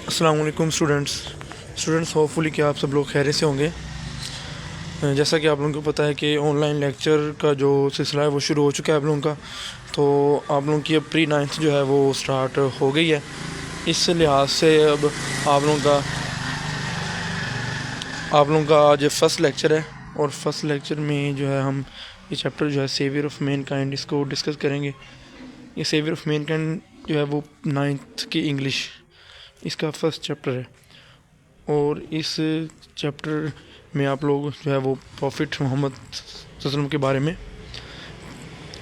السلام علیکم students hope فلی کہ آپ سب لوگ خیریت سے ہوں گے۔ جیسا کہ آپ لوگوں کو پتہ ہے کہ آن لائن لیکچر کا جو سلسلہ ہے وہ شروع ہو چکا ہے آپ لوگوں کا، تو آپ لوگوں کی اب پری 9th جو ہے وہ سٹارٹ ہو گئی ہے۔ اس لحاظ سے اب آپ لوگوں کا آج فرسٹ لیکچر ہے، اور فرسٹ لیکچر میں جو ہے ہم یہ چیپٹر جو ہے سیویئر آف مین کائنڈ اس کو ڈسکس کریں گے۔ یہ سیویئر آف مین کائنڈ جو ہے وہ 9th کی انگلش اس کا فرسٹ چیپٹر ہے، اور اس چیپٹر میں آپ لوگ جو ہے وہ پروفٹ محمد صلی اللہ علیہ وسلم کے بارے میں،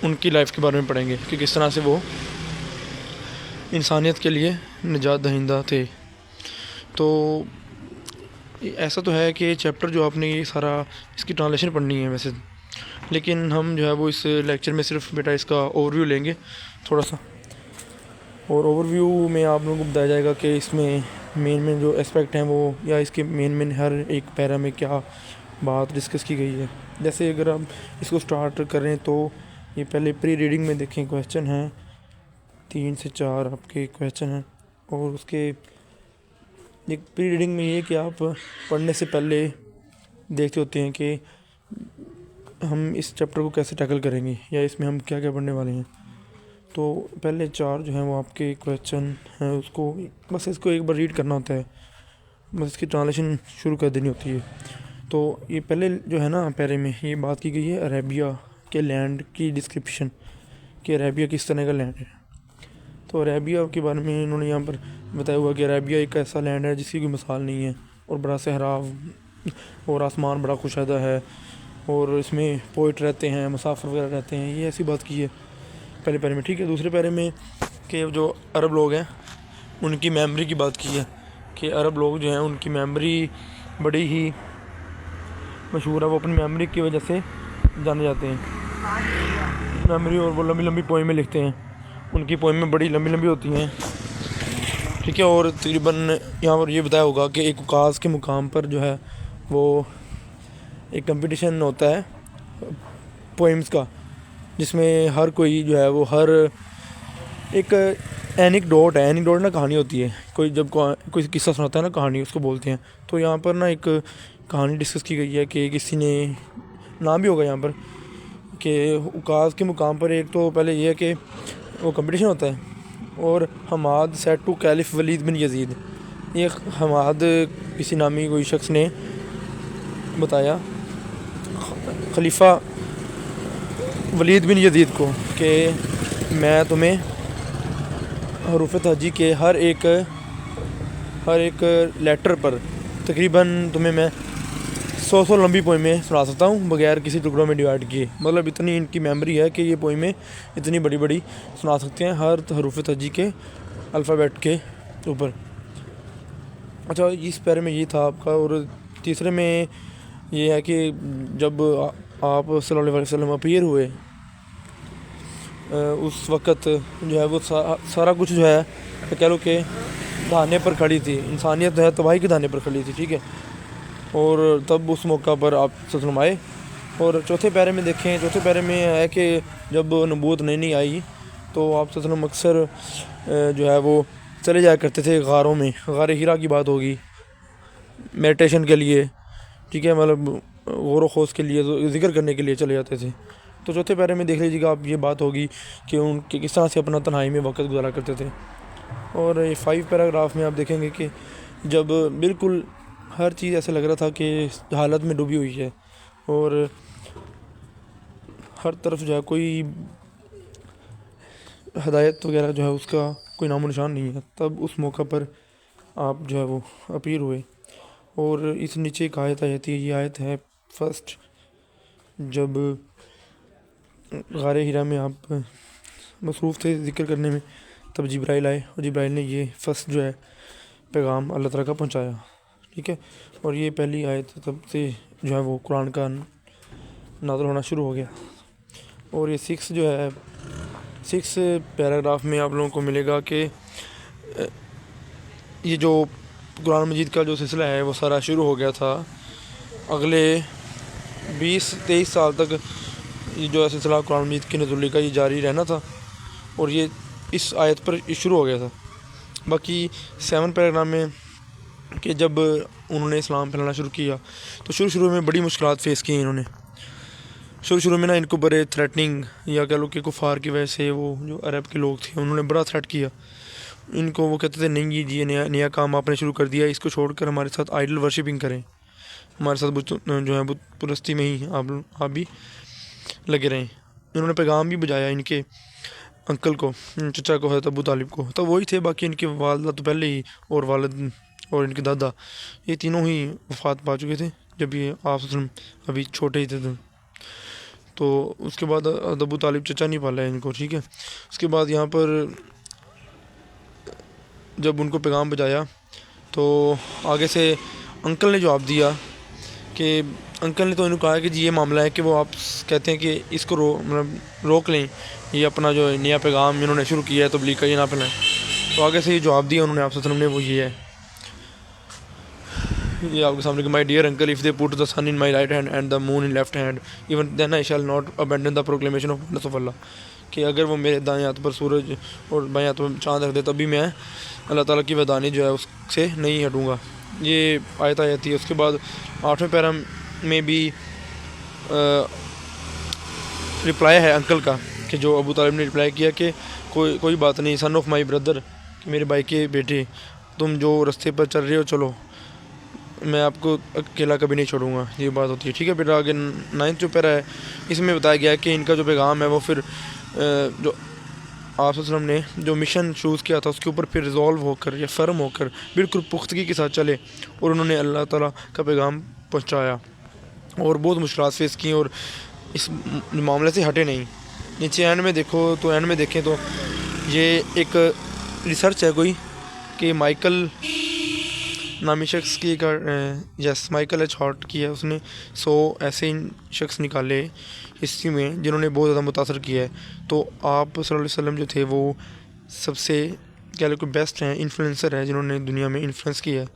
ان کی لائف کے بارے میں پڑھیں گے کہ کس طرح سے وہ انسانیت کے لیے نجات دہندہ تھے۔ تو ایسا تو ہے کہ چیپٹر جو آپ نے یہ سارا اس کی ٹرانسلیشن پڑھنی ہے ویسے، لیکن ہم جو ہے وہ اس لیکچر میں صرف بیٹا اس کا اوور ویو لیں گے تھوڑا سا، اور اوور ویو میں آپ لوگوں کو بتایا جائے گا کہ اس میں مین جو اسپیکٹ ہیں وہ، یا اس کے مین ہر ایک پیرا میں کیا بات ڈسکس کی گئی ہے۔ جیسے اگر ہم اس کو سٹارٹ کریں تو یہ پہلے پری ریڈنگ میں دیکھیں کویسچن ہیں 3 سے 4 آپ کے کویسچن ہیں، اور اس کے ایک پری ریڈنگ میں یہ کہ آپ پڑھنے سے پہلے دیکھتے ہوتے ہیں کہ ہم اس چیپٹر کو کیسے ٹیکل کریں گے، یا اس میں ہم کیا کیا پڑھنے والے ہیں۔ تو پہلے 4 جو ہیں وہ آپ کے کویسچن ہیں، اس کو ایک بار ریڈ کرنا ہوتا ہے، بس اس کی ٹرانسلیشن شروع کر دینی ہوتی ہے۔ تو یہ پہلے جو ہے نا پیرے میں یہ بات کی گئی ہے عربیہ کے لینڈ کی ڈسکرپشن، کہ عربیہ کس طرح کا لینڈ ہے۔ تو عربیہ کے بارے میں انہوں نے یہاں پر بتایا ہوا کہ عربیہ ایک ایسا لینڈ ہے جس کی کوئی مثال نہیں ہے، اور بڑا صحرا اور آسمان بڑا کشادہ ہے، اور اس میں پوئٹ رہتے ہیں، مسافر وغیرہ رہتے ہیں، یہ ایسی بات کی ہے پہلے پیرے میں۔ ٹھیک ہے، دوسرے پیرے میں کہ جو عرب لوگ ہیں ان کی میموری کی بات کی ہے، کہ عرب لوگ جو ہیں ان کی میموری بڑی ہی مشہور ہے، وہ اپنی میموری کی وجہ سے جانے جاتے ہیں، میموری، اور وہ لمبی لمبی پوئمیں لکھتے ہیں، ان کی پوئمیں بڑی لمبی لمبی ہوتی ہیں۔ ٹھیک ہے، اور تقریباً یہاں پر یہ بتایا ہوگا کہ ایک اوکاز کے مقام پر جو ہے وہ ایک کمپٹیشن ہوتا ہے پوئمز کا، جس میں ہر کوئی جو ہے وہ ہر ایک اینیکڈوٹ نا کہانی ہوتی ہے، کوئی جب کوئی قصہ سناتا ہے نا کہانی اس کو بولتے ہیں۔ تو یہاں پر نا ایک کہانی ڈسکس کی گئی ہے کہ کسی نے نام بھی ہوگا یہاں پر، کہ اوکاز کے مقام پر ایک تو پہلے یہ ہے کہ وہ کمپٹیشن ہوتا ہے، اور حماد سیٹ ٹو کیلف ولید بن یزید، یہ حماد کسی نامی کوئی شخص نے بتایا خلیفہ ولید بن یزید کو کہ میں تمہیں حروف تہجی کے ہر ایک لیٹر پر تقریباً تمہیں میں 100 لمبی پوئمیں سنا سکتا ہوں بغیر کسی ٹکڑوں میں ڈیوائڈ کیے، مطلب اتنی ان کی میموری ہے کہ یہ پوئمیں اتنی بڑی بڑی سنا سکتے ہیں ہر حروف تہجی کے الفابیٹ کے اوپر۔ اچھا، اس پیرے میں یہ تھا آپ کا، اور تیسرے میں یہ ہے کہ جب آپ صلی اللہ علیہ وسلم اپیئر ہوئے اس وقت جو ہے وہ سارا کچھ جو ہے کہہ لو کہ دھانے پر کھڑی تھی، انسانیت جو ہے تباہی کے دھانے پر کھڑی تھی۔ ٹھیک ہے، اور تب اس موقع پر آپ صلی اللہ علیہ وسلم آئے۔ اور چوتھے پیرے میں دیکھیں، چوتھے پیرے میں ہے کہ جب نبوت نئی آئی تو آپ صلی اللہ علیہ وسلم اکثر جو ہے وہ چلے جایا کرتے تھے غاروں میں، غار ہیرا کی بات ہوگی، میڈیٹیشن کے لیے، ٹھیک ہے، مطلب غور و خوض کے لیے، ذکر کرنے کے لیے چلے جاتے تھے۔ تو چوتھے پیرے میں دیکھ لیجیے گا آپ، یہ بات ہوگی کہ ان کے کس طرح سے اپنا تنہائی میں وقت گزارا کرتے تھے۔ اور 5 پیراگراف میں آپ دیکھیں گے کہ جب بالکل ہر چیز ایسا لگ رہا تھا کہ حالت میں ڈوبی ہوئی ہے، اور ہر طرف جو ہے کوئی ہدایت وغیرہ جو ہے اس کا کوئی نام و نشان نہیں ہے، تب اس موقع پر آپ جو ہے وہ اپیئر ہوئے۔ اور اس نیچے ایک آیت آئی ہے، یہ آیت ہے فرسٹ، جب غار ہیرا میں آپ مصروف تھے ذکر کرنے میں، تب جبرائیل آئے، اور جبرائیل نے یہ فرسٹ جو ہے پیغام اللہ تعالیٰ کا پہنچایا۔ ٹھیک ہے، اور یہ پہلی آیت تب سے جو ہے وہ قرآن کا نازل ہونا شروع ہو گیا۔ اور یہ 6 پیراگراف میں آپ لوگوں کو ملے گا کہ یہ جو قرآن مجید کا جو سلسلہ ہے وہ سارا شروع ہو گیا تھا، اگلے 20-23 سال تک یہ جو سلسلہ قرآن مجید کی نزولی کا یہ جاری رہنا تھا، اور یہ اس آیت پر شروع ہو گیا تھا۔ باقی 7 پیراگراف میں کہ جب انہوں نے اسلام پھیلانا شروع کیا تو شروع میں بڑی مشکلات فیس کی انہوں نے. شروع میں نا ان کو بڑے تھریٹننگ یا کہہ لو کہ کفار کی وجہ سے وہ جو عرب کے لوگ تھے انہوں نے بڑا تھریٹ کیا ان کو. وہ کہتے تھے نہیں یہ نیا کام آپ نے شروع کر دیا, اس کو چھوڑ کر ہمارے ساتھ آئیڈل ورشپنگ کریں, ہمارے ساتھ جو ہے بت پرستی میں ہی آپ بھی لگے رہیں. انہوں نے پیغام بھی بجایا ان کے انکل کو, چچا کو, حضرت ابو طالب کو, تو وہی تھے. باقی ان کے والدہ تو پہلے ہی اور والد اور ان کے دادا یہ تینوں ہی وفات پا چکے تھے جب یہ آپ ابھی چھوٹے ہی تھے. تو اس کے بعد ابو طالب چچا نہیں پالا ہے ان کو, ٹھیک ہے. اس کے بعد یہاں پر جب ان کو پیغام بجایا تو آگے سے انکل نے جواب دیا کہ انکل نے تو انہوں کہا کہ جی یہ معاملہ ہے کہ وہ آپ کہتے ہیں کہ اس کو روک لیں, یہ اپنا جو نیا پیغام انہوں نے شروع کیا ہے تبلیغ کا یہ نہ پھیلائیں. تو آگے سے یہ جواب دیا انہوں نے آپ نے وہ یہ ہے یہ آپ کے سامنے کہ my dear uncle if they put the sun in my right hand and the moon in left hand even then I shall not abandon the proclamation of oneness of Allah, کہ اگر وہ میرے دائیں ہاتھ پر سورج اور بائیں ہاتھ پر چاند رکھ دے تب بھی میں اللہ تعالیٰ کی ودانی جو ہے اس سے نہیں ہٹوں گا. یہ آیت آتی ہے. اس کے بعد 8ویں پیرا میں بھی رپلائی ہے انکل کا کہ جو ابو طالب نے رپلائی کیا کہ کوئی بات نہیں, سن آف مائی بردر, کہ میرے بھائی کے بیٹے, تم جو رستے پر چل رہے ہو چلو, میں آپ کو اکیلا کبھی نہیں چھوڑوں گا. یہ بات ہوتی ہے, ٹھیک ہے. پھر آگے 9 جو پیرا ہے اس میں بتایا گیا ہے کہ ان کا جو پیغام ہے وہ پھر جو آپ وسلم نے جو مشن چوز کیا تھا اس کے اوپر پھر ریزالو ہو کر یا فرم ہو کر بالکل پختگی کے ساتھ چلے اور انہوں نے اللہ تعالیٰ کا پیغام پہنچایا اور بہت مشکلات فیس کی اور اس معاملے سے ہٹے نہیں. نیچے اینڈ میں دیکھو تو اینڈ میں دیکھیں تو یہ ایک ریسرچ ہے کوئی کہ مائیکل نامی شخص کی مائیکل ایچ ہارٹ کی ہے, اس نے 100 ایسے شخص نکالے ہسٹری میں جنہوں نے بہت زیادہ متاثر کیا ہے. تو آپ صلی اللہ علیہ وسلم جو تھے وہ سب سے کیا لوگ بیسٹ ہیں, انفلوئنسر ہیں جنہوں نے دنیا میں انفلوئنس کیا ہے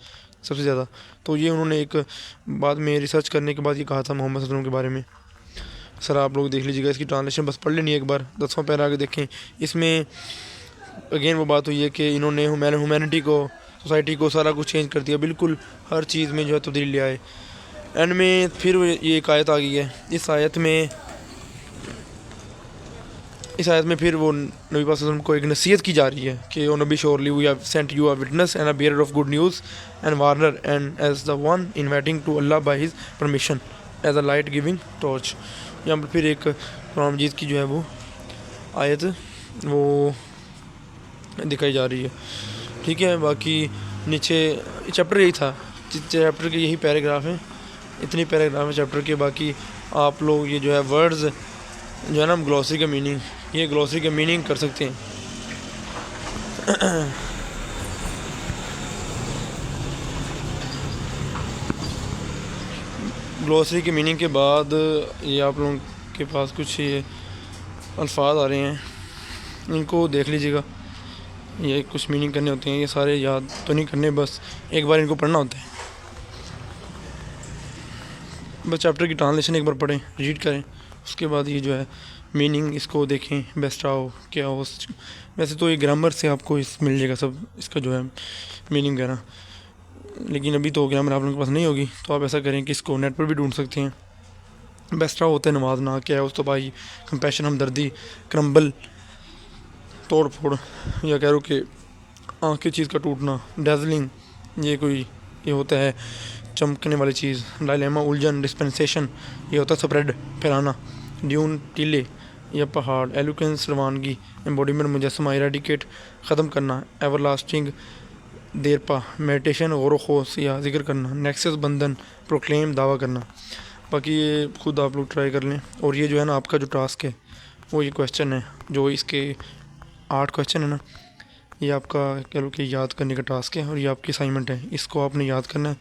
سب سے زیادہ. تو یہ انہوں نے ایک بعد میں ریسرچ کرنے کے بعد یہ کہا تھا محمد صلی اللہ علیہ وسلم کے بارے میں. سر آپ لوگ دیکھ لیجیے گا, اس کی ٹرانسلیشن بس پڑھ لینی ایک بار. 10واں پیرا آگے دیکھیں, اس میں اگین وہ بات ہوئی ہے کہ انہوں نے ہیومینٹی کو, سوسائٹی کو سارا کچھ چینج کر دیا, بالکل ہر چیز میں جو ہے تبدیلی لے آئے. اینڈ میں پھر یہ ایک آیت آ گئی ہے. اس آیت میں پھر وہ نبی پاک صلی اللہ علیہ وسلم کو ایک نصیحت کی جا رہی ہے کہ او نبی surely we have sent you a witness and a bearer of good news and warner and as the one inviting to اللہ by his permission as a light giving torch. یہاں پر پھر ایک قرآن مجید کی جو ہے وہ آیت وہ دکھائی جا رہی ہے, ٹھیک ہے. باقی نیچے چیپٹر یہی تھا, چیپٹر کے یہی پیراگراف ہیں, اتنی پیراگراف ہیں چیپٹر کے. باقی آپ لوگ یہ جو ہے ورڈز جو ہے نا گلوسری کا میننگ, یہ گلوسری کا میننگ کر سکتے ہیں. گلوسری کے میننگ کے بعد یہ آپ لوگوں کے پاس کچھ یہ الفاظ آ رہے ہیں, ان کو دیکھ لیجیے گا. یہ کچھ میننگ کرنے ہوتے ہیں, یہ سارے یاد تو نہیں کرنے, بس ایک بار ان کو پڑھنا ہوتا ہے. بس چیپٹر کی ٹرانسلیشن ایک بار پڑھیں, ریڈ کریں, اس کے بعد یہ جو ہے میننگ اس کو دیکھیں بیسٹ آؤ کیا ہو. ویسے تو یہ گرامر سے آپ کو مل جائے گا سب اس کا جو ہے میننگ وغیرہ, لیکن ابھی تو گرامر آپ لوگوں کے پاس نہیں ہوگی. تو آپ ایسا کریں کہ اس کو نیٹ پر بھی ڈھونڈ سکتے ہیں. بیسٹ آؤ ہوتا ہے نوازنا, کیا ہے اس تو بھائی کمپیشن, ہمدردی, کرمبل توڑ پھوڑ, یا کہہ رہو کہ آنکھ کی چیز کا ٹوٹنا, ڈیزلنگ یہ ہوتا ہے چمکنے والی چیز, ڈائلیما الجھن, ڈسپنسیشن یہ ہوتا ہے سپریڈ پھیلانا, ڈیون ٹیلے یا پہاڑ, ایلوکینس روانگی, ایمبوڈیمنٹ مجسمہ, ایراڈیکیٹ ختم کرنا, ایور لاسٹنگ دیرپا, میڈیٹیشن غور و خوض یا ذکر کرنا, نیکسس بندھن, پروکلیم دعویٰ کرنا. باقی یہ خود آپ لوگ ٹرائی کر لیں. اور یہ جو ہے نا آپ کا جو ٹاسک ہے وہ یہ کویشچن ہے, جو اس کے 8 کویشچن ہے نا, یہ آپ کا کہہ لو کہ یاد کرنے کا ٹاسک ہے اور یہ آپ کی اسائنمنٹ ہے. اس کو آپ نے یاد کرنا ہے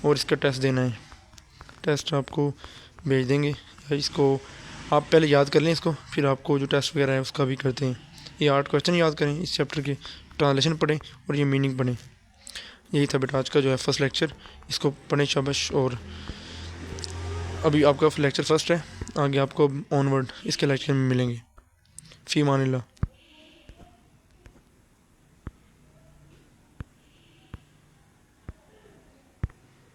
اور اس کا ٹیسٹ دینا ہے. ٹیسٹ آپ کو بھیج دیں گے, اس کو آپ پہلے یاد کر لیں اس کو, پھر آپ کو جو ٹیسٹ وغیرہ ہے اس کا بھی کرتے ہیں. یہ 8 کویشچن یاد کریں, اس چیپٹر کے ٹرانسلیشن پڑھیں اور یہ میننگ پڑھیں. یہی تھا بیٹا آج کا جو ہے فرسٹ لیکچر, اس کو پڑھیں شاباش. اور ابھی آپ کا لیکچر فرسٹ ہے, آگے آپ کو آن ورڈ اس کے لیکچر میں ملیں گے. فی امان اللہ.